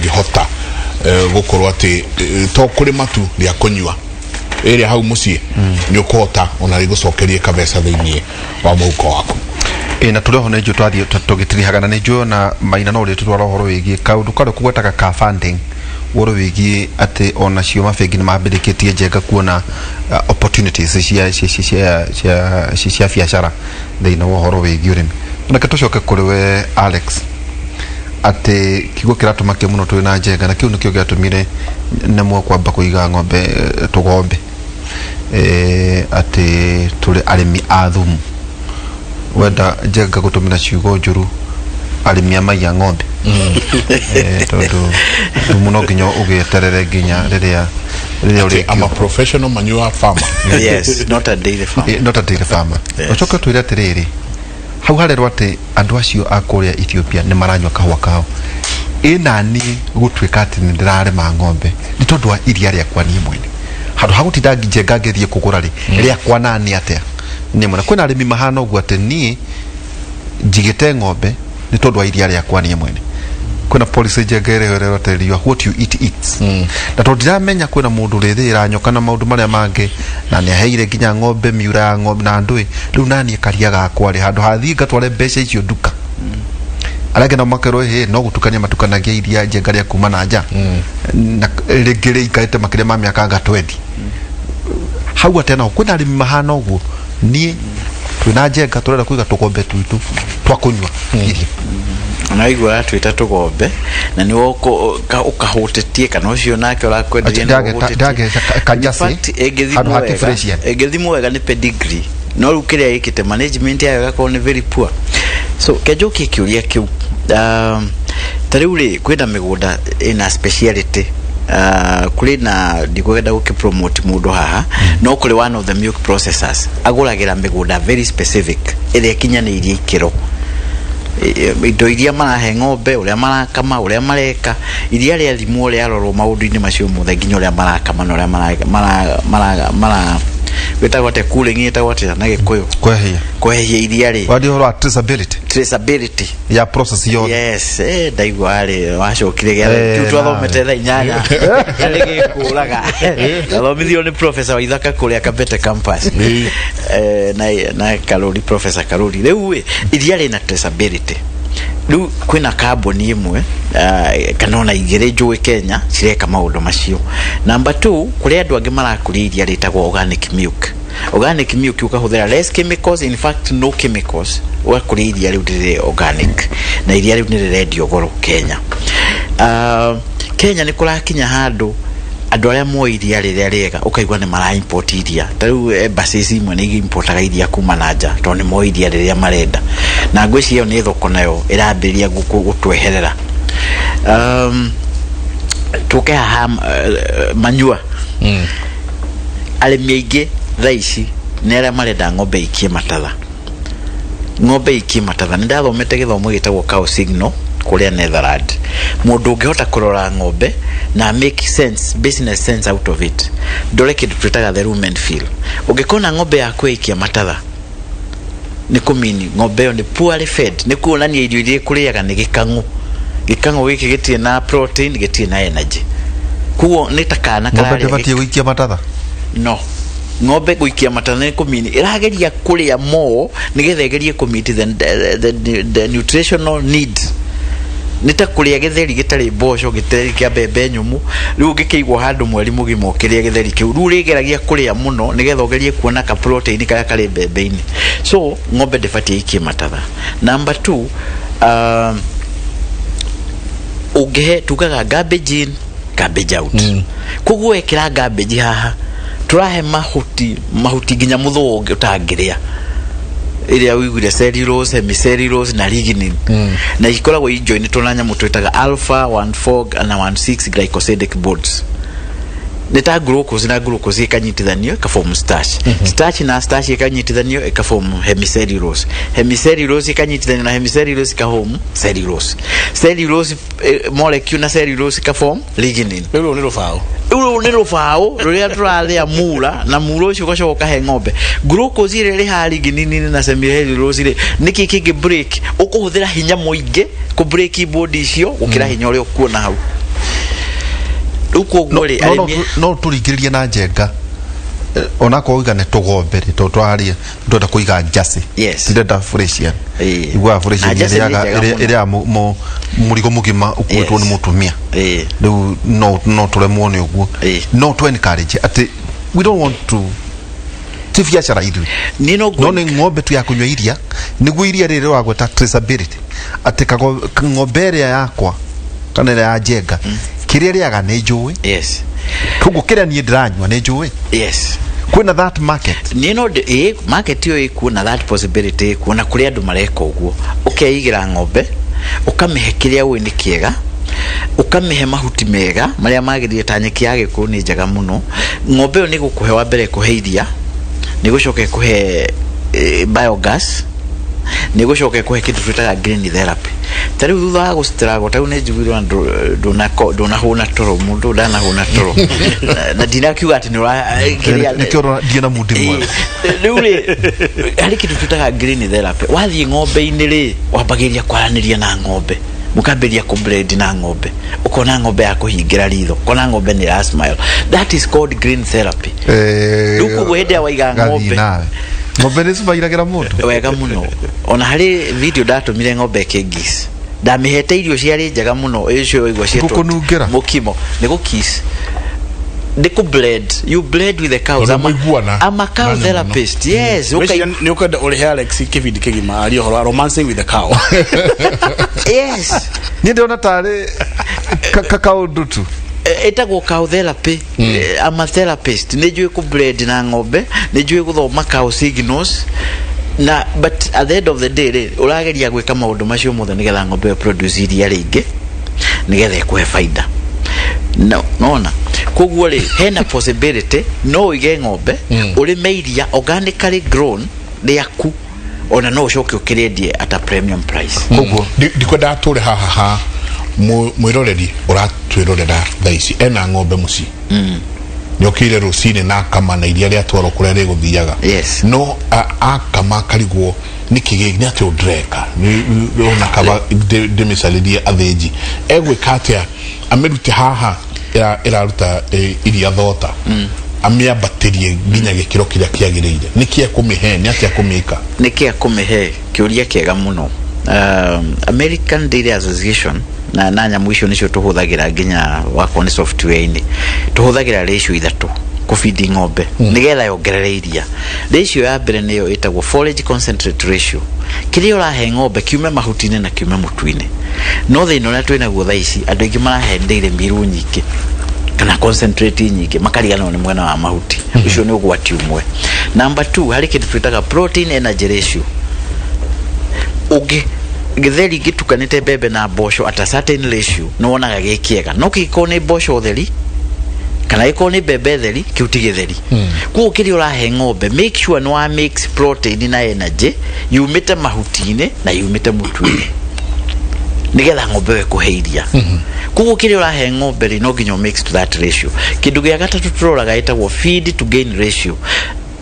ndingihota gukorwo ati to kuri matu ria kunywa area hau mucie ni ukota ona rigucokerie kabesa thiini wa muhuko waku na tuleho na njo twathie tugitirihaga na njo na maina no ri tutwara horo wigi kaundu kare kugwetaga ka funding woro wigi ati ona cio mabegi ni mambirikitie njega kuona opportunities cia biashara thiini wa horo wigi urimi na katucoke kuri we Alex ati kigo kiratuma ke muno twina njega na kiu nikio giatumire nemwe kwamba kuiga ng'ombe tugombe ati tuli arimi a thumu wenda njega gutumira ciugo njuru arimi amaiya ng'ombe tondu thumu no nginya ugieterere nginya riria uri I'm a professional manure farmer. Yes, not a dairy farmer. Not a dairy farmer. Ochoka twira atiriri hau harerwo ati andu acio a kuria Ethiopia ni maranywa kahua kao inani gutwika ati ni ndirarema ng'ombe ni tondu wa iria riakwa ni mwene handu hagutinda njenga ngithie kugura ri riakwa nani atia ni mwene kwina arimi mahana ugu ati ni njigite ng'ombe ni tondu wa iria riakwa ni mwene kwina policy njengerero teriwa what you eat eats na tondu ndiramenya kwina mundu rithira nyoka na maundu maria mange na ni aheire nginya ng'ombe miura ya ng'ombe na ndui riu nani kariaga kwari handu hathinga tware mbeca icio duka arage na makero he no gutukania matukanagia iria njenga ria kuma na nja na rigire ikaite makire ma miaka nga 20 hau atena kwina arimi mahana uguo ni twina njenga turenda kuiga tugombe tuitu twa kunywa iria na igwa twita tugombe na ni woko ukahotetie kana ucio nake urakwenderia ndage kajasi egethimo wega ni pedigree no rukiria ikite management yayo gako ni very poor so kejoki kiuria kiu tariuri kwenda migunda ina speciality kuri na ndikwenda gukipromote mundu haha no kuri one of the milk processors aguragira migunda very specific ile kinya ni iria ikiro indo iria marahe ng'ombe uria marakama uria mareka iria ria thimo ria rorwo maundu-ini macio mothe nginya uria marakama na uria mara wetagwo ate cooling etagwo ate na gikuyu kwehia iria ri wadi horo traceability ya process yo yes ndaigwa ari wacokire gya twathomete tha inyanya yari gikuraga thomithio ni professor wa ithaka kuria Kabete campus na Karuri professor Karuri riu iria ri na traceability riu kwina carbon imwe kana ona igire njui Kenya cireka maundu macio number 2 kuri andu angi marakuria iria ritagwo organic milk ukahuthira less chemicals in fact no chemicals wakuria iria riu riri organic na iria riu ni rirendio goro Kenya Kenya ni kurakinya handu andu aria mo iria riria riega ukaigwa ni mara import iria tariu embassies imwe ni importaga iria kuma na nja to ni mo iria riria marenda na ngweci iyo ni thoko nayo irambiria gutweherera tuke ha manyua arimi aingi thaici nere marenda ng'ombe ikie matatha nindathomete githomo gitagwo cow signal kuria Netherland mundu ungihota kurora ng'ombe na make sense business sense out of it ndore kindu twitaga the rumen feel ungikona ng'ombe yaku ikia matatha ni kumini ng'ombe yo ni poorly fed ni kuonania irio iria kuriaga ni gikangu giki gitie na protein gitie na energy kuo ni takana kara ng'ombe batie guikia matatha no ng'ombe guikia matatha ni kumini irageria kuria mo nigetha igerie kumit the nutritional need nita kuria githeri gitari mboco gitari kia mbembe nyumu riu gikigwo handu mweri mugima ukiria githeri kiu riu rigeragia kuria muno nigetha ugerie kuona ka protein kaya kari mbembe-ini so ng'ombe ndibati ikie matatha number 2 ugehe tugaga garbage in garbage out kuguo ekira garbage haha turahe mahuti nginya muthuo utangiria iria wiguire cellulose hemicellulose na lignin na ikoragwo ijoini tonanya mutwetaga alpha 14 na 16 glycosidic bonds neta glucose ikanyitithanio ka form starch starch na starch ikanyitithanio ka form hemicellulose ikanyitithanio na hemicellulose ka form cellulose molecule na cellulose ka form lignin uru ni rufao ruria turathia mura na mura ucio gocoka he ng'ombe glucose ile ri ha lignin na cellulose ile niki kingi break ukuhuthira hinya muingi ku break body icio ukira hinya uri ukuona hau uko ngore no turingiririe na njenga ona ko igane tugombere to twari ndoda kuiga njasi ndenda Fresian igwa Fresian iriaga murigo mugima ukwetwo ni mutumia riu no turemwo ni uguo no to encourage ati we don't want to tifiachara idu no ni ng'ombe tu ya kunywa iria niguo iria riri wagweta traceability ati ng'ombe yakwa kana ya njenga kiria riaga ni njui kugu kiria ni ndiranywa ni njui kwina that market market yo ikuna that possibility kuna kuri andu mareka uguo ukeigira ng'ombe ukamihe kiria we ni kiega ukamihe mahuti mega maria magirire ta nyeki yage ku ni njega muno ng'ombe yo ni gukuhe wa mbere kuheiria ni gucoke kuhe biogas ni gucoke kuhe kindu twitaga green therapy tari thutha gustrago tau ne njugirwa ndona huna toro mundu ndana huna toro na dinakiuga ati ni kioro diena mundi mwe riure hari kindu twitaga green therapy wathie ng'ombe-ini ri wambagiria kwaraniria na ng'ombe mukamberia ku blend na ng'ombe ukona ng'ombe ya kuhingira ritho ukona ng'ombe ni ra smile that is called green therapy ruku wende waiga ng'ombe ng'ombe ni subairagira mundu wega muno ona hari video datumire ng'ombe kengis ndamihete irio ciari njega muno icio igwa cietwo mukimo ni gukis Deco bled, you bled with the cows. I'm a cow therapist. Yes. Okay. Ni ukada ule Alex kividi kigima ali romancing with the cow. Yes. Ni ndona tare kakao dutu. Etagwo cow therapy. I'm a therapist. Nijue ku bled na ng'ombe, nijue guthoma cow signals. Na but at the end of the day, urageria gwika maundu macio mothe nigetha ng'ombe produce iria ringi nigetha ikuhe faida. No. Koguo ri hena possibility no ige ng'ombe uri meiria organically grown riaku ona no ucoke ukiredie at a premium price. Koguo ndikwenda ature haha mwiroreri uratwirorera thaici ena ng'ombe muci nyokire rucine na kama na iria ria twaro kuria riguthiaga no akama karigwo nikigignya ati udreka ni ona kaba de misalidia atheji egwikatia amerute haha iraruta iria thota amia baterie ginya gikiro kiria kiagirire nikia kumihe ni atia kumika nikia kumihe kiuria kiega muno American Dairy Association na nanya mwisho nicio tuhuthagira ginya wako ni software ini tuhuthagira ratio 3 kufidi ng'ombe nigetha yongerere iria ratio ya mbere niyo itagwo forage concentrate ratio kiria urahe ng'ombe kiume mahutine na kiume mutuine no thino na twina guo thaici andu ingi marahe ndeire miru nyingi kana concentrate nyingi makarigana ni mwena wa mahuti ucio ni ugwati umwe. Number 2 hari kindu twitaga protein energy ratio githeri gitukanite bebe na bosho at a certain ratio no wonaga gikiega no kiko ni bosho theri kana iko ni bebe theri kiuti githeri ku kiri urahe ng'ombe make sure no wa mix protein na energy yumite mahutine na yumite mutuine nigetha ng'ombe we kuheiria kugu kiri urahe ng'ombe ri no ginyo mix to that ratio kindu gya gatatu turoraga itagwo feed to gain ratio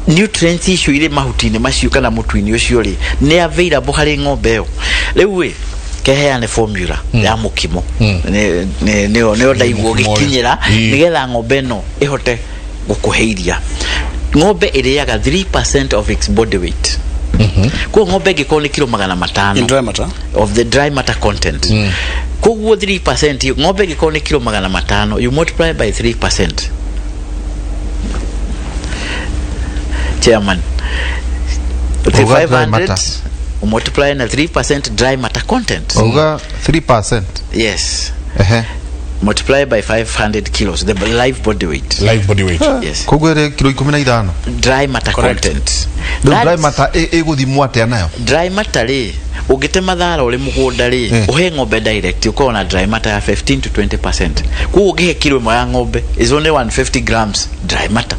nutrients issue ile mahutine macio kana mutuini ucio ri ni available hari ng'ombe yo riu we keheane formula ya mukimo ne ndaiguo gikinyira nigetha ng'ombe no ihote gukuheiria ng'ombe iriaga 3% of its body weight kwa ng'ombe gikoni kilo 500 in dry matter of the dry matter content kwa 3% ng'ombe gikoni kilo 500 you multiply by 3%. Chairman, 500 multiply na 3% dry matter content. Oga 3%. Yes. Multiply by 500 kilos, the live body weight. Live body weight. Yes. Kogwere kilo 15. Dry matter content. Dry matter eguthimwa ate nayo. Dry matter ri ugite mathara uri mugunda ri uhe ng'ombe direct ukona dry matter ya 15 to 20%. Ku ugihe kilo imwe ya ng'ombe is only 150 grams dry matter.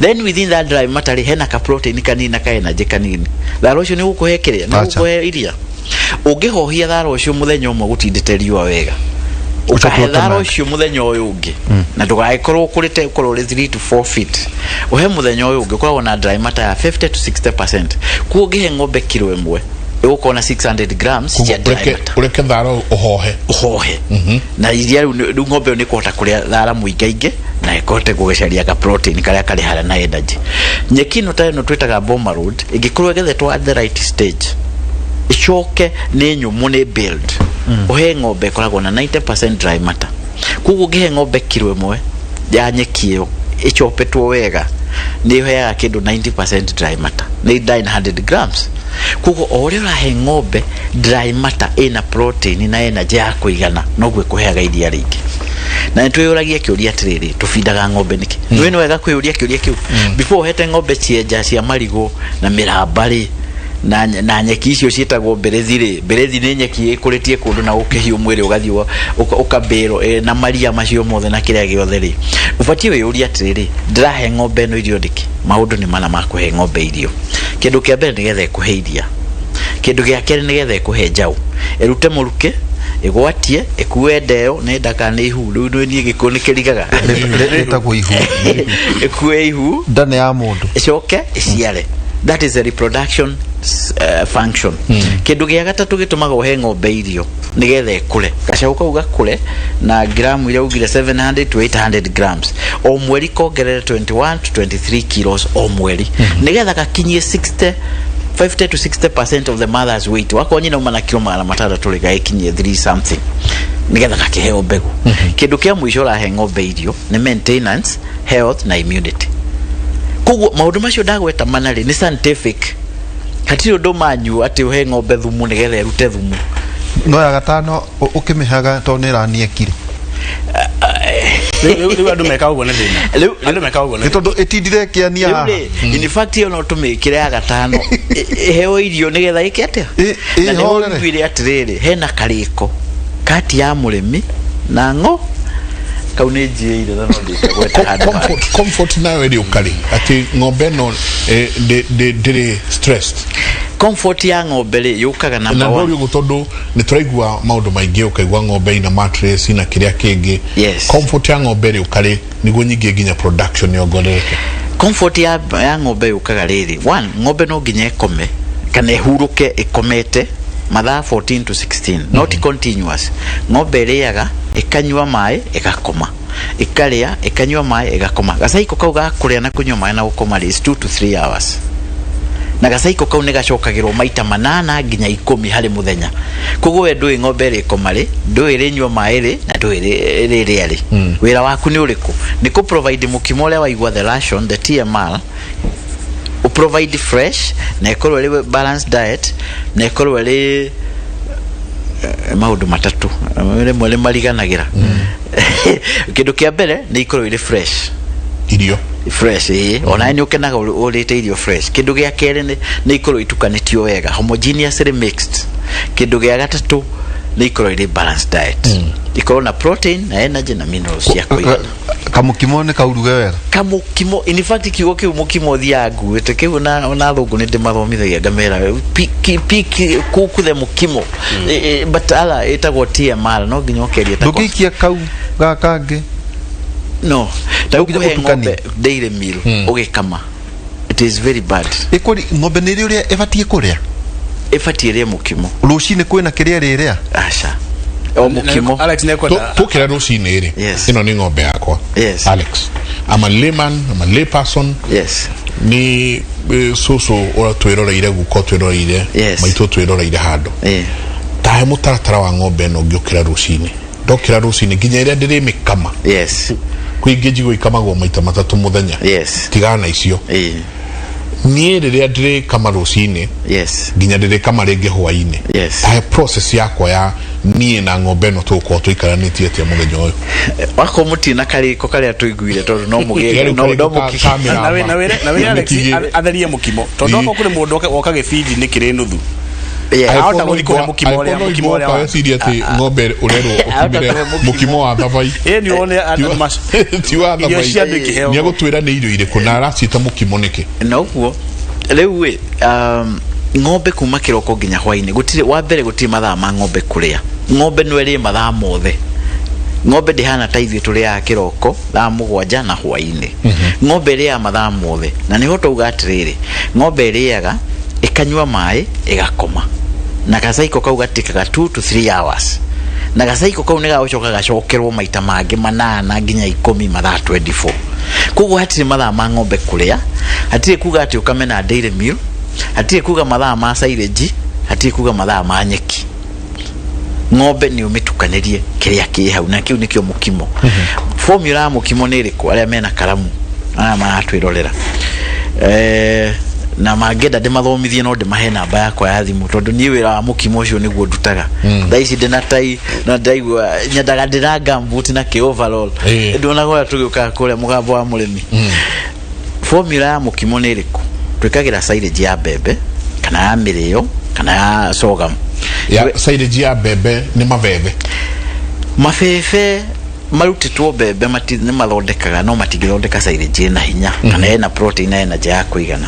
Then within that dry matter ri hena ka protein kanini ka energy kanini. Thara ucio ni gukuhekeria ni gukuhe iria. Ugihohia thara ucio muthenya umwe gutindite riwa wega. Ukahethara ucio muthenya uyu ungi na ndugaikorwo kurite ukorwo 3 to 4 feet uhe muthenya uyu ungi ukorwo na dry matter ya 50 to 60%. Ku ugihe ng'ombe kilo imwe uko na 600 grams cia dry matter ureke tharo uhohe na iria riu ng'ombe ni kuhota kuria thara muingainge na ikote gugecaria ka protein karia kari hara na energy. Nyekino ta no twitaga boma road igikorwo gethetwo at the right stage icoke ni nyumu ni build uhe ng'ombe koragwo na 90% dry matter. Kuguo gihe ng'ombe kilo imwe ya nyekio ichopetwo wega ni hoya kindu 90% dry matter ni 900 grams. Kuguo ore urahe ng'ombe dry matter ina protein na energy ya kuigana no gwe kuheaga iria ringi. Na twiyuragia kiuria atiriri tufindaga ng'ombe niki no ino wega kwiyuria kiuria kiu before hete ng'ombe cienja cia marigo na mirambari na nyeki icio cietagwo berezi ni nyeki ikuritie kundu na ukihio mwiri ugathio ukabero na maria macio mothe na kiria giothe ri ubatie wiyuria atiriri ndirahe ng'ombe no irio ndiki maundu ni mana makuhe ng'ombe irio. Kindu kia mbere nigethe kuhe iria, kindu gia kere nigethe kuhe njau erute muruke igwatie ekuwe ndeo nenda kana ihu riu no nie giko nikirigaga etagwo ihu ekuwe ihu ndane ya mundu icoke iciare. That is a reproduction function. Kindu gia gatatu gitumaga uhe ng'ombe irio nigethe kule gacauka ugakule na gramu ile ugire 700 to 800 grams o mweri kongerere 21 to 23 kilos o mweri nigethe gakinyie 50 to 60% of the mother's weight. Wako nyina umana kilo mara matara tuliga ikinyie 3 something nigetha gakiheo mbegu. Kindu kia mwisho la he ng'ombe irio ni maintenance, health na immunity. Kuguo maundu macio ndagweta manari ni scientific. Hatiro ndo manyu ati uhe ng'ombe thumu nigetha erute thumu. No ya gatano ukimihaga to ni ranie kire riu andu meka ugo ne thina andu meka ugo ne tondu itindire kiania in fact yo no tumikire ya gatano heo irio nigetha iketia na ni ho ngwire atiriri hena kariko kati ya murimi na ngo kaunejie ile na no comfort nawe ri ukari ati ng'ombe no de stressed. Comfort ya ng'ombe ri yukaga na na bori gutondu ni turaigua maundu maingi ukaigua ng'ombe ina mattress ina kiria kingi. Comfort ya ng'ombe ri ukari nigo nyingi nginya production yogoreke. Comfort ya ng'ombe yukaga riri one ng'ombe no nginya ikome kana ihuruke ikomete mathaa 14 to 16 not continuous. Ng'ombe riaga ikanywa mai igakoma ikaria ikanywa mai igakoma gacaiko kau ga kuria na kunywa mai na gukoma is 2 to 3 hours na gacaiko kau negacokagirwo maita 8 nginya 10 hari muthenya. Kuguo we ndui ng'ombe ri koma ri ndui ri nywa mai ri na ndui ri ri wira waku ni uriku ni ku provide mukimo ule waigwa the ration the TMR u provide fresh na ikorwo ri balanced diet na ikorwo ri maundu matatu mwele mariganagira. Kindu kia mbere ni ikorwo iri fresh irio fresh ona ni ukenaga urite irio fresh. Kindu gia kere ni ikorwo itukanitio wega homogeneously mixed. Kindu gia gatatu ni ikorwo iri balanced diet ikorwo na protein na energy na minerals ya kuigana. Kamukimo ni kauruge wega kamukimo in fact kiugo kiu mukimo thiangu ete kiu na thungu ni ndimathomithagia ngamera piki kukuthe mukimo but ala etagwo TMR no nginya okeria ta ndugikia kau gakange no ta ukuhe ng'ombe daily meal ugikama it is very bad. Ikuri ng'ombe ni ri uria ebatie kuria ebatie ri mukimo rucini kwina kiria riria acha o mukimo Alex ne kwenda tukira rucini ri ino ni ng'ombe yakwa. Alex I'm a layman, I'm a lay person. Ni susu ora twiroroire guko twiroroire maitu twiroroire hando tahe mutaratara wa ng'ombe no ngiukira rucini ndokira rucini nginya ire ndiri mikama kwingi jigo ikamagwo maita matatu muthenya tigana icio nie riria ndiri kama rucini nginya ndiri kama ringi hwaini tahe process yakwa ya nie na ng'ombe no tuko tuikaranitie tia muthenya uyu wako muti na kariko karia tuiguire tondu no mugege no mukika na we Alex atherie mukimo tondu ako kuri mundu woka gifidi ni kire nuthu ahota guthikuhe mukimo oria wa siri ati ng'ombe urerwo ukimire mukimo wa thabai ni one adamas ti wa thabai ni agutwira ni irio ire kuna aracita mukimo niki na uguo riu we ng'ombe kuma kiroko nginya hwaini gutire wa mbere gutire mathaa ma ng'ombe kuria ng'ombe no eri mathaa mothe ng'ombe ndihana ta ithuĩ tũrĩaga kĩroko thaa mũgwanja na hwainĩ ng'ombe ĩrĩaga mathaa mothe na nĩho twauga atĩrĩrĩ ng'ombe ĩrĩaga ĩkanyua maĩ ĩgakoma na gacaiko kau gatikaga 2 to 3 hours na gacaiko kau nĩ gacoka gacokerwo maita mangĩ 8 nginya 10 mathaa 24 koguo hatirĩ mathaa ma ng'ombe kũrĩa hatirĩ kuga atĩ ũkamena dairy meal hatirĩ kuga mathaa ma silage hatirĩ kuga mathaa ma nyeki ng'ombe nĩ ũmĩtukanĩrie kĩrĩa kĩ hau na kĩu nĩkĩo mũkimo formula ya mũkimo nĩ ĩrĩkũ arĩa mena karamu aya maratwĩrorera na mangenda ndĩmathomithie no ndĩmahe namba yakwa ya thimũ tondũ niĩ wĩra wa mũkimo ũcio nĩguo ndutaga thaa ici ndĩna tai na ndaigua nyendaga ndĩna gumboot na kĩ overall ndonaga ũrĩa tũgĩũkaga kũrĩa mũgambo wa mũrĩmi formula ya mũkimo nĩ ĩrĩkũ twĩkagĩra silage ya mbembe kana ya mĩrĩo kana ya sorghum ya silage ya mbembe nĩ mabebe marutĩtwo mbembe nĩ mathondekaga no matingĩthondeka silage na hinya kana ena protein na energy ya kũigana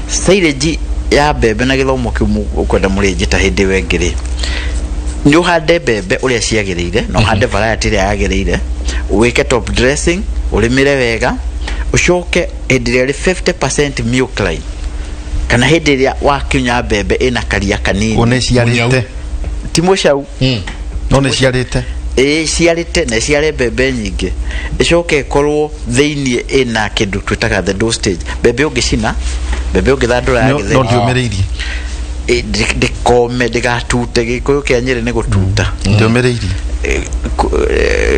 silage ya mbembe na gĩthomo kĩu ũkwenda mũrĩnjĩta hĩndĩ wengĩrĩ nĩ ũhande mbembe ũrĩa ciagĩrĩire no ũhande variety ĩrĩa yagĩrĩire wĩke top dressing ũrĩmĩre wega ucoke hĩndĩ ĩrĩa 50% milk line kana hĩndĩ ĩrĩa wakinya mbembe ĩna karia kanini ũneciarĩte timo cau no neciarĩte ciarĩte na ciare mbembe nyingĩ icoke korwo thĩinĩ ĩna kĩndũ twĩtaga the dough stage mbembe ũngĩcina mbembe ũngĩthandũra ya gĩtheri no ndiũmĩrĩirie ndĩkome ndĩgatute gĩkũyũ kĩa Nyĩrĩ nĩ gũtuta ndiũmĩrĩirie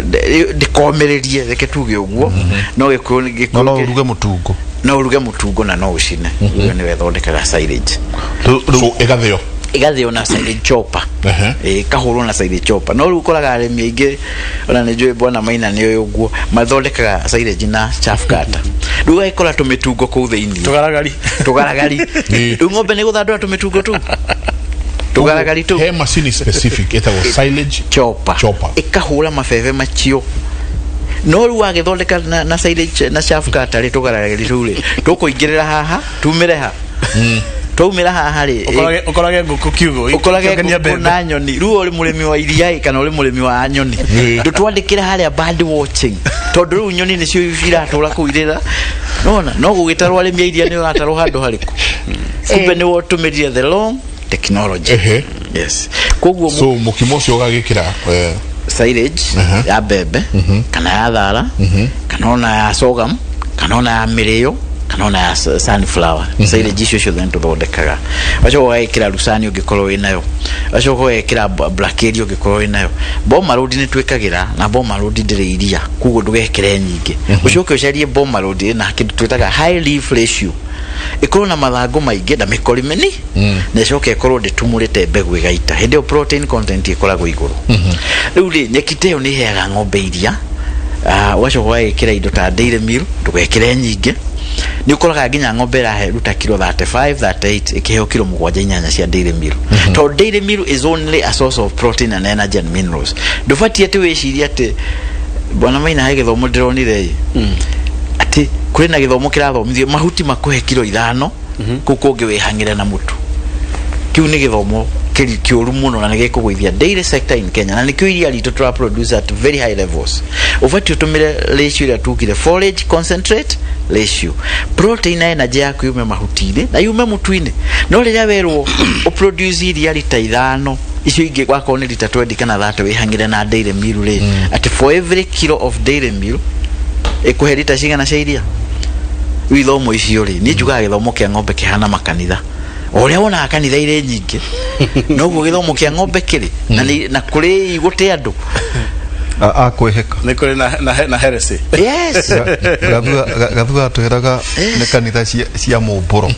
ndĩkomĩrĩrie reke tuge ũguo no gĩkũyũ no uruge mũtungo na no ũcine ũguo nĩ wethondekaga silage so igathĩo na silage chopper kahũrwo na silage chopper no rĩu ũkoraga arĩmi aingĩ ona nĩ njũĩ Bwana Maina nĩ ũyũ ũguo mathondekaga silage na chaff cutter rĩu agĩkora tũmĩtungo kũu thĩinĩ tũgaragari rĩu ng'ombe nĩ gũthandũra tũmĩtungo tu tũgaragari tu he machine specific etagwo silage chopper ikahũra mabebe macio no rĩu agĩthondeka na silage na chaff cutter rĩ tũgaragari rĩu rĩ tũkũingĩrĩra haha tumĩre ha twaumĩra haha rĩ ũkorage ngũkũ kiugo na nyoni rĩu ũrĩ mũrĩmi wa iria kana ũrĩ mũrĩmi wa nyoni ndũtwandĩkĩre harĩa bird watching tondũ rĩu nyoni nĩcio iratũra kũu irĩra no gũgĩtarwo arĩmi a iria nĩ ũratarwo handũ harĩkũ kumbe nĩ watũmĩrire the long technology yes koguo so mũkimo ũcio ũgagĩkĩra silage ya mbembe kana ya thara kana ona ya sorghum kana ona ya mĩrĩo kana ona ya sunflower silage icio ciothe nĩtũthondekaga wacoka ũgekĩra rusani ũngĩkorwo wĩnayo wacoka ũgekĩra black area ũngĩkorwo wĩnayo boma road nĩ twĩkagĩra na boma road ndĩrĩ iria koguo ndũgekĩre nyingĩ ũcoke ũcarie boma road na kĩndũ twĩtaga high leaf ratio ikorwo na mathangũ maingĩ na mĩkori mĩni na icoke ikorwo ndĩtumũrĩte mbegũ ĩgaita hĩndĩ ĩyo protein content ĩkoragwo igũrũ rĩu rĩ nyeki ta ĩyo nĩ ĩheaga ng'ombe iria wacoka ũgekĩra indo ta dairy meal ndũgekĩre nyingĩ ni ukoraga nginya ng'ombe ĩrahe ruta kilo 35 38 ikiheo kilo 7 cia dairy meal to dairy meal is only a source of protein and energy and minerals ndũbatie ati wĩcirie ati Bwana Maina he gĩthomo ndĩronire ati kũrĩ na gĩthomo kĩrathomithio mahuti makuhe kilo 5 kũkũ ũngĩ wĩhangĩre na mũtu kiu nĩ gĩthomo kĩũru mũno na nĩ gĩkũgũithia dairy sector in Kenya na nĩkĩo iria ritũ tũra produce at very high levels ũbatie ũtũmĩre ratio ĩrĩa tugire forage concentrate ratio protein na energy yaku yume mahuti-inĩ na yume mũtu-inĩ no rĩrĩa werwo ũproduce iria rita 5 icio ingĩ wakorwo nĩ rita 20 kana 30 wĩhangĩre na dairy meal rĩ at for every kilo of dairy meal ĩkũhe rita cigana cia iria ithomo icio rĩ niĩ njugaga gĩthomo kĩa ng'ombe kĩhana makanitha ũrĩa wonaga kanitha irĩ nyingĩ noguo gĩthomo kĩa ng'ombe kĩrĩ na kũrĩ gũte andũ akwĩhĩka nĩ kũrĩ na heresy yes gathuga twĩraga nĩ kanitha cia mũmbũro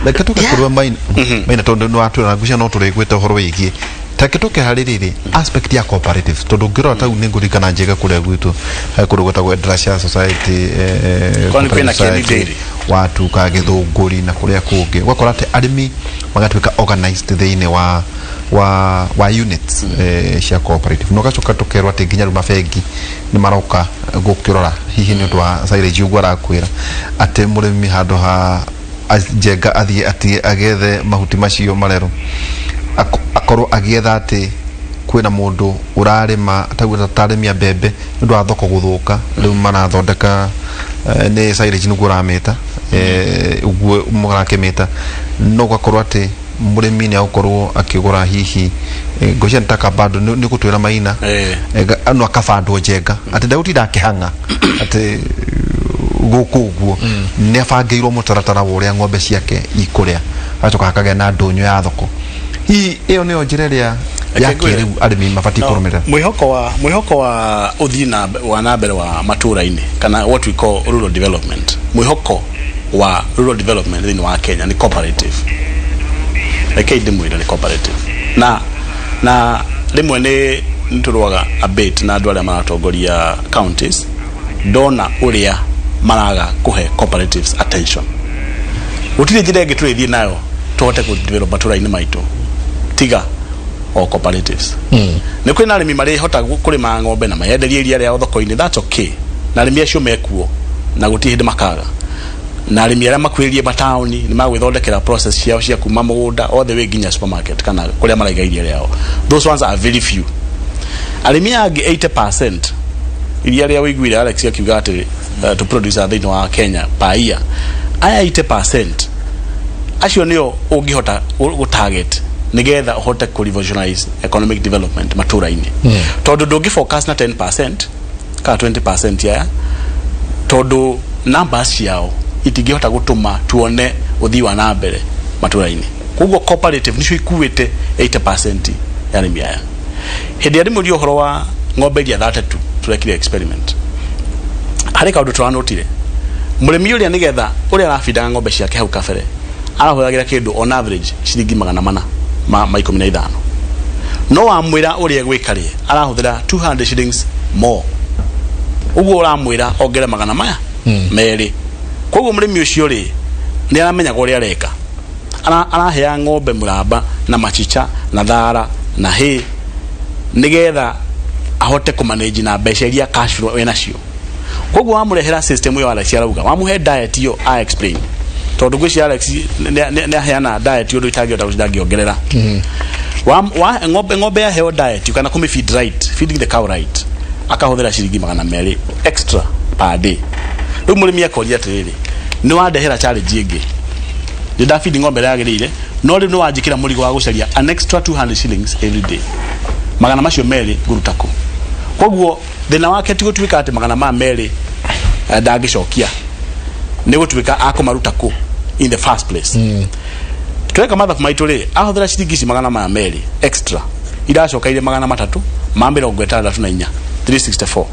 reke tũgakũrua Maina tondũ nĩ watwĩra ngucia no tũrĩgwĩte ũhoro wĩgiĩ take tũkĩharĩrĩrĩ aspect ya cooperative tondũ ngĩrora tau nĩ ngũririkana njega kũrĩa gwitũ kũrĩa gwĩtagwo Endracia Society watu ka gĩthũngũri na kũrĩa kũngĩ ũgakora atĩ arĩmi magatuĩka organized thĩinĩ wa units cia cooperative no gacoka tũkerwo atĩ nginya rĩu mabengi nĩ maroka gũkĩrora hihi nĩ ũndũ wa silage ũguo arakwĩra atĩ mũrĩmi handũ ha njenga athiĩ agethe mahuti macio marero akorwo agietha atĩ kwĩna mũndũ ũrarĩma tarĩmia mbembe nĩ ũndũ wa thoko gũthũka rĩu marathondeka nĩ silage nĩguo ũramĩta ũguo mũgarakĩmĩta no gakorwo atĩ murimi ni akorwo akigura hihi ngocia ntaka bado ni gutwira maina no akabandwo njenga ati ndautinda akihanga ati gukuguo ni abangeirwo mutaratara wa uria ng'ombe ciake ikuria acoka akagea na ndonyo ya thoko hi iyo ni onjereria ya kiriu arimi mabati kurumirira mwihoko wa uthina wa nambere wa matura-ini kana what we call rural development. Mwihoko wa rural development in wa Kenya ni cooperative. Ni cooperative. Na rimwe ni nturuaga a bit na andu aria maratongoria counties ndona uria maraga kuhe cooperatives attention. Utire njira ingi twithie nayo tuhote ku develop matura-ini maitu tiga o cooperatives. Ni kwina arimi mari hota kurima ng'ombe na mayenderie iria ria thoko-ini, that's okay. Na arimi acio mekuo na gutihinde makaga. Na arimi aria makwirie mataoni ni magwithondekera process ciao cia kuma mugunda all the way nginya supermarket kana kuria maraiga iria riao. Those ones are very few. Arimi angi 80% iria ria wiguire Alex akiuga ati to produce thini wa Kenya per year. Aya 80% acio nio ungihota go target nigetha uhote ku revolutionize economic development matura-ini. Tondu ndungi focus na 10% ka 20% ya tondu numbers ciao itingihota gutuma tuone uthii wa na mbere matura-ini. Koguo cooperative nicio ikuite 80% ya arimi aya. Hindi ari muri uhoro wa ng'ombe iria 32 turekire experiment. Hari kaundu twanotire murimi uria nigetha uria arafida ng'ombe ciake hau kabere arahuragira kindu on average ciringi 400 ma 15. No amwira uria gwikari arahuthira 200 shillings more. Uguo uramwira ongere 100 maya meri. Koguo murimi ucio ri ni aramenya uria areka. Arahea ng'ombe muramba na machicha na thara na hay nigetha ahote ku manage na mbeca iria cash flow enacio. Koguo amurehera system yo Alex arauga wamuhe diet yo I explain tondu gwici Alex ne aheana diet yo ndutagio ndangiongerera wa ng'ombe ya heo diet you kana kumi feed right, feeding the cow right akahuthira ciringi 200 extra per day. Riu murimi akoria atiriri ni wandehera challenge ingi ndida feed ng'ombe yagirire no riu ni wanjikira murigo wa gucaria an extra 200 shillings every day 200 macio meri ngurutako. Koguo thina wake ti gutwika ati 200 ndagicokia ni gutwika akumaruta ku in the first place. Tweka mathabu maitu ri ahuthira ciringi 200 extra iracokaire 300 mambira 64 364.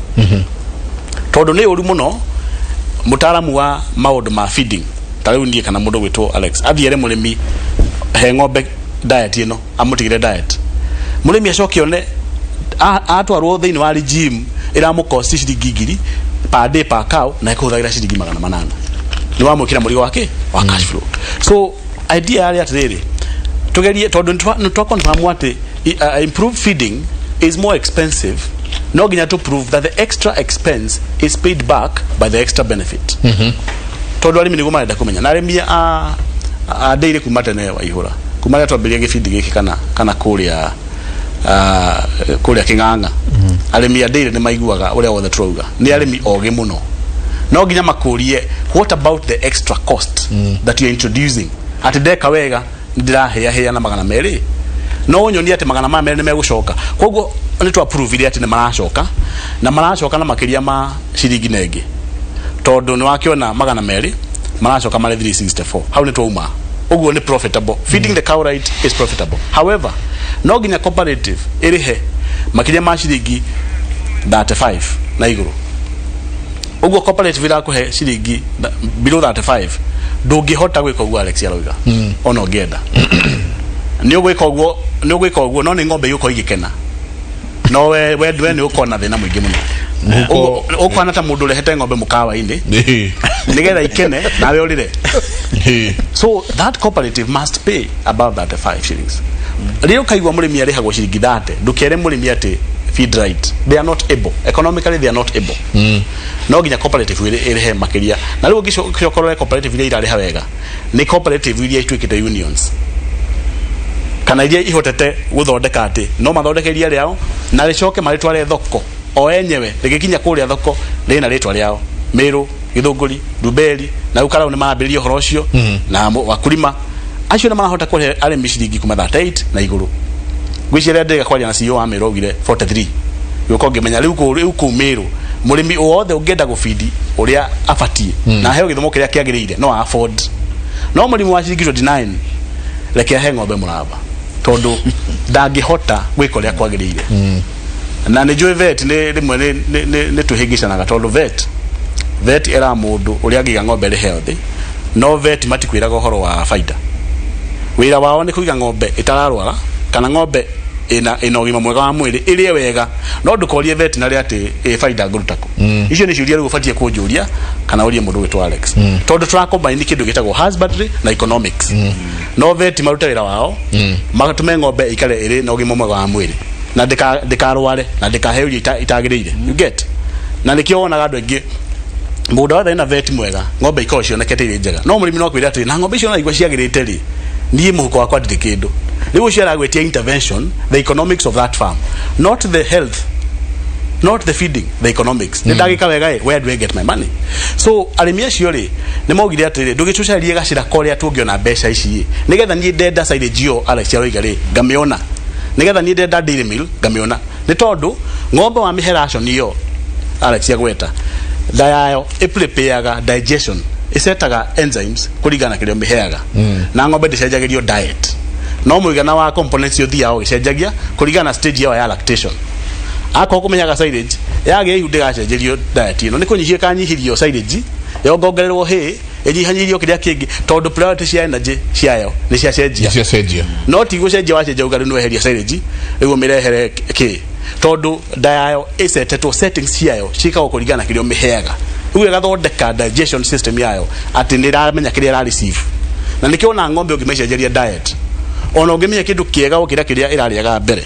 Tondu ni uri muno mutaramu wa maundu ma feeding tariu ndie kana mundu gwitwo Alex athiere murimi he ng'ombe diet ino amutigire diet murimi acokione atwarwo thini wa regime iramukosti ciringi 2,000 per day per cow na ikuhuthagira ciringi 800. Ni wamukira murigo wake wa cash flow. So idea ari atiriri tugerie tondu ntwa confirm ati improved feeding is more expensive. No ginya to prove that the extra expense is paid back by the extra benefit. Tondu arimi nigo marenda kumenya na arimi a daily kumatene wa ihura kumaya twambiria gifeed giki kana kuria kuria King'ang'a. Arimi a daily ni maiguaga uria wothe trouga ni arimi oge muno. No ginya makurie what about the extra cost that you are introducing at deka wega ndirahe na 200 no nyoni ati 200 ni megucoka. Koguo ni to approve ile ati ni maracoka na makiria ma ciringi nenge tondu ni wakiona 200 maracoka mari 364. How ni to uma uguo ni profitable. Feeding the cow right is profitable. However no ginya cooperative irihe makiria ma ciringi 35 na iguru. Uguo cooperative ira kuhe ciringi below 35 ndungihota gwika uguo Alex arauga ona ngienda ni ugwika uguo no ni ng'ombe yuko igikena no we ni ukona thina mwingi muno ukwana ta mundu rehete ng'ombe mukawa-ini nigetha ikene nawe urire. So that cooperative must pay above 35 shillings. Rio kaigwa murimi arihagwo ciringi 30 ndukere murimi ati feed right, they are not able economically, they are not able. No ginya cooperative irihe makiria na riu gicokorwo cooperative ile irariha wega ni cooperative ile itwikite unions kana ile ihotete guthondeka ati no mathondeke iria riao na ricoke maritware thoko o enyewe rigikinya kuria thoko rina ritwa riao Meru, Githunguri, Rubeli na ukara ni maambiririo horo ucio na wakulima acio na marahota kũhe arĩmi ciringi kuma 38 na igũrũ gwĩciria ndega kwaria na CEO wa Meru augire 43 yuko ngĩmenya rĩu kumĩrũ mũrĩmi wothe ũngĩenda gũfidi ũrĩa abatie na heo gĩthomo kĩrĩa kĩagĩrĩire no afford no mũrĩmi wa ciringi 29 reke ahe ng'ombe mũraba tondũ ndangĩhota gwĩka ũrĩa kwagĩrĩire na nĩ njũĩ vet nĩ rĩmwe nĩ twĩhĩngĩcanaga tondũ vet era mũndũ ũrĩa angĩiga ng'ombe ĩrĩ healthy no vet matikwĩraga ũhoro wa faida wĩra wao nĩ kũiga ng'ombe ĩtararwara kana ng'ombe ina ũgima mwega wa mwĩrĩ ĩrĩa wega no ndũkorie vet na rĩa atĩ faida ngũrutako icio nĩ ciũria rĩu ũbatie kũnjũria kana ũrie mũndũ wĩtwa Alex tondũ tũrakombine kĩndũ gĩtagwo husbandry na economics no vet maruta wĩra wao magatume ng'ombe ikare ĩrĩ na ũgima mwega wa mwĩrĩ na ndikarware na ndikaheo itagĩrĩire you get na nĩkĩo wonaga andũ aingĩ mũndũ wothe ena vet mwega ng'ombe ikorwo cionekete irĩ njega no mũrĩmi no kwĩra atĩ na ng'ombe icio naigua ciagĩrĩte rĩ niĩ mũhuko wakwa ndirĩ kĩndũ rĩu ũcio aragwĩtia intervention the economics of that farm not the health not the feeding the economics nĩ ndagĩka wega where do I get my money so arĩmi acio rĩ nĩ maugire atĩ ndũgĩtucarie gacĩra korĩa tũngĩona mbeca ici nĩgetha niĩ ndenda silage yo Alex aroiga rĩ ngamĩona nĩgetha niĩ ndenda dairy mill ngamĩona nĩ tondũ ng'ombe wa mĩhe ration iyo Alex agweta ndayayo ĩprepareaga digestion ĩsetaga enzymes kũringana kĩrĩa mĩheaga na ng'ombe ndĩcenjagĩrio diet no mũigana wa components yo thiao gĩcenjagia kũringana na stage yao ya lactation akho kũmenyaga silage yage ihu ndĩgacenjerio diet ĩno nĩ kũnyihia kanyihirio silage yongongererwo hay ĩnyihanyirio kĩrĩa kĩngĩ tondũ priority cia energy ciayo nĩ ciacenjia no ti gũcenjia wacenjia ugarĩ nĩ weheria silage nĩguo mĩrehere kĩ tondũ ndayayo ĩsetetwo settings ciayo cikagwo kũringana kĩrĩa mĩheaga rĩu ĩgathondeka digestion system yayo atĩ nĩ ĩramenya kĩrĩa ĩra receive na nĩkĩo ona ng'ombe ũngĩmĩcenjeria diet ona ũngĩmenya kĩndũ kĩega gũkĩra kĩrĩa ĩrarĩaga mbere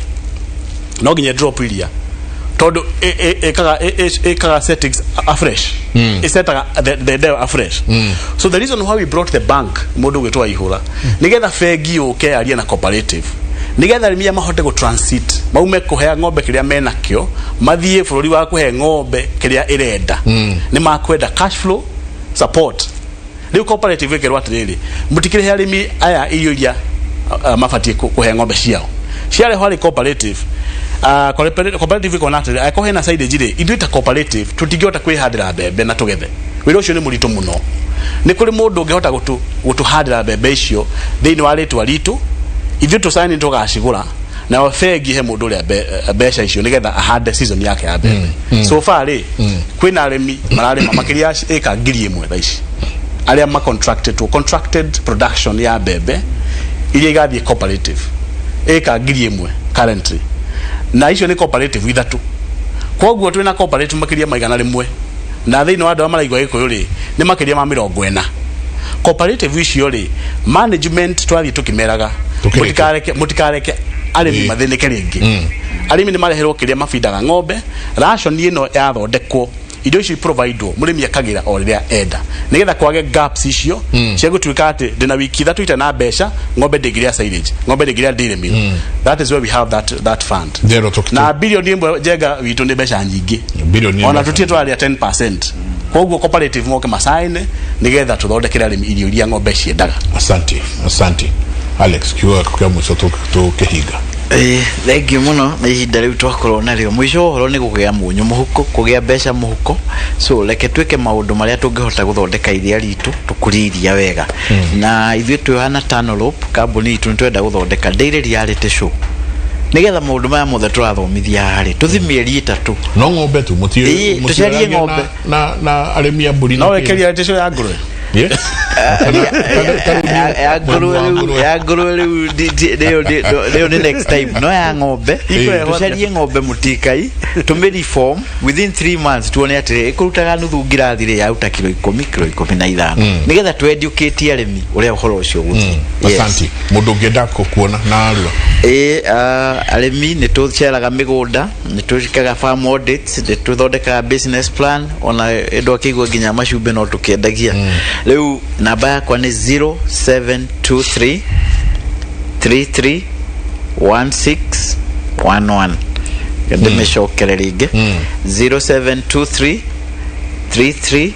no nginya drop iria tondũ ĩkaga settings afresh ĩsetaga the day afresh so the reason why we brought the bank mũndũ gwĩtwa ihũra nĩgetha bengi yũke yarie na cooperative nĩgetha arĩmi mahote go transit maume kũhe ng'ombe kĩrĩa menakĩo mathiĩ bũrũri wa kũhe ng'ombe kĩrĩa ĩrenda nĩ makwenda cash flow support rĩu cooperative ĩkerwo atĩrĩrĩ mũtikĩrĩhe arĩmi aya irio iria mabatie kũhe ng'ombe ciao ciarĩ harĩ cooperative cooperative iko natĩrĩ akohe na silage rĩ ithuĩ ta cooperative tũtingĩhota kwĩhandĩra mbembe na tũgethe wĩra ũcio nĩ mũritũ mũno nĩ kũrĩ mũndũ ũngĩhota gũtũhandĩra mbembe icio thĩinĩ wa rĩtwa ritũ ithuĩ tũcani tũgacigũra na bengi he mũndũ ũrĩa mbeca icio nĩgetha ahande season yake ya mbembe so far rĩ kwĩna arĩmi mararĩma makĩria ĩka 1,000 thaa ici arĩa contracted production ya mbembe iria igathiĩ cooperative ĩka 1,000 currently na icio nĩ cooperative ithatũ kwoguo twĩna cooperative makĩria maigana rĩmwe na thĩinĩ wa andũ maraigua gĩkũyũ rĩ nĩ makĩria ma 40 cooperative icio rĩ management twathiĩ tũkĩmeraga mũtikareke arĩmi mathĩnĩke rĩngĩ arĩmi nĩ mareherwo kĩrĩa mafindaga ng'ombe ration ĩno yathondekwo indo icio providewo mũrĩmi akagĩra o rĩrĩa enda nĩgetha kwage gaps icio cia gũtuĩka atĩ ndĩna wiki 3 ita na mbeca ng'ombe ndĩngĩrĩa silage ng'ombe ndĩngĩrĩa dairy mill that is where we have that fund na bilioni ĩmwe njenga witũ nĩ mbeca nyingĩ ona tũtie twarĩa 10% kwoguo cooperative moke masaine nĩgetha tũthondekere arĩmi irio iria ng'ombe ciendaga asante Alex kiuga kwa mũico tũkĩhinga thengiũ mũno na ihinda rĩu twakorwo narĩo mũico ũhoro nĩ gũgĩa mũnyũ mũhuko kũgĩa mbeca mũhuko so reke twĩke maũndũ marĩa tũngĩhota gũthondeka iria ritũ tũkũrie iria wega na ithuĩ twĩhana Tanorope kambuni itũ nĩ twenda gũthondeka daily reality show nĩgetha maũndũ maya mothe tũrathomithia harĩ tũthi mĩeri 3 no ng'ombe tu tũcarie ng'ombe na arĩmi a mbũri no wekeria reality show ya ngũrwe ya ngũrwe rĩu nĩ next time no ya ng'ombe tũcarie ng'ombe mũtikai tũmĩreform within 3 months tuone atĩ ĩkũrutaga nuthu ngirathi rĩ yaruta kilo 15 nĩgetha tũeducate arĩmi ũrĩa ũhoro ũcio gũthiĩ asante mũndũ ũngĩenda kuona na arua arĩmi nĩ tũceraga mĩgũnda nĩ tũcikaga farm audits nĩ tũthondekaga business plan ona ĩndo akĩigua nginya macumbĩ no tũkĩendagia rĩu namba yakwa nĩ 0723 33 1611 ndĩmĩcokere rĩngĩ 0723 33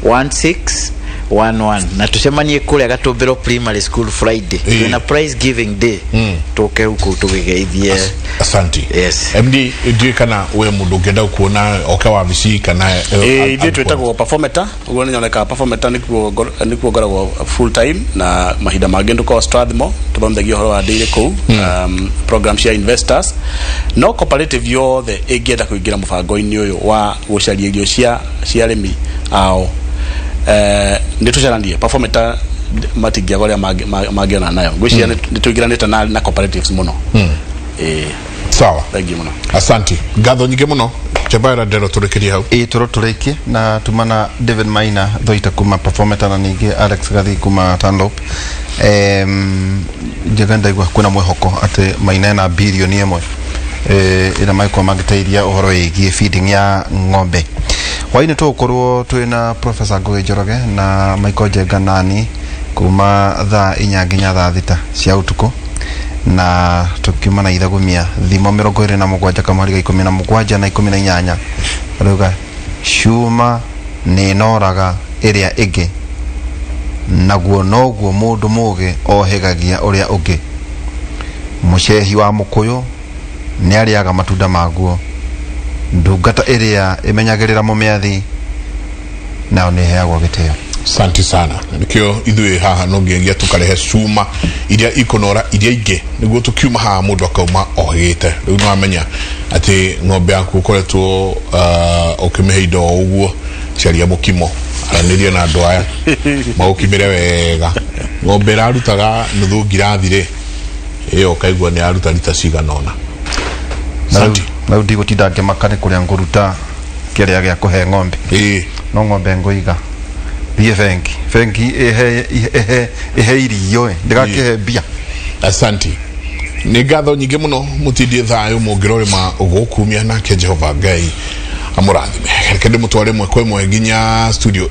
16 11 na tucemanie kule Gatumbiro Primary School Friday na prize giving day toke huko tugegeithie. Asante. Yes. MD ndiye kana we mundu ngenda kuona okawa bisi kana ndiye twetagwo performer ugo nyoneka performer nikuo ngoragwo full time na mahinda mangĩ nduko Strathmore tubamthagia horo wa ndĩire kuu program cia investors no cooperative yothe ĩngĩenda kũingĩra mũbango-inĩ ũyũ wa gũcaria irio cia arĩmi ao nitucaranie performer matingiagoria mangiona nayo ngwĩciria nĩtũingĩranĩte na cooperatives muno. Sawa, thank you muno. Asante ngatho nyingĩ muno Jabara ndero turekerie hau turekerie na tumana David Maina thoita kuma performer na ningi Alex Gathi kuma Tanlop jaganda igwa kuna mwehoko ate Maina na bilioni 1 ina maiko magiteiria uhoro yigie feeding ya ng'ombe. Waine tukorwo twina Professor Ngoe Njoroge na Michael Jenganani kuma thaa 4 nginya thaa 6 cia utuko na tukiuma na ithagumia thimo 27 kamari 17 na 18 ruga shuma ni noraga iria igi naguo noguo mundu muge ohegagia uria ungi mushehi wa mukuyu ni ariaga matunda maguo ndungata iria imenyagirira mumiathi nao ni heagwo giteo. Asante sana nikio ithuĩ haha no nginya tukarehe cuma iria ikonora iria ingĩ niguo tukiuma haha mundu akauma ohegete riu no amenya ati ng'ombe yaku ukoretwo ukimihe indo uguo ciaria mukimo aranirio na andu aya magukimire wega ng'ombe rarutaga nuthu ngirathire iyo kaigua ni aruta lita cigana ona. Asante na ndigo tidake makane kuria nguruta kiria gya kuhe ng'ombe no ng'ombe ngoiga bia fengi ehe irio ndikakihe bia. Asante ni ngatho nyingĩ muno mutindie thayo mungirorema ugukumia nake Jehova Ngai amurathime kende mutware mwe kwa mwe nginya studio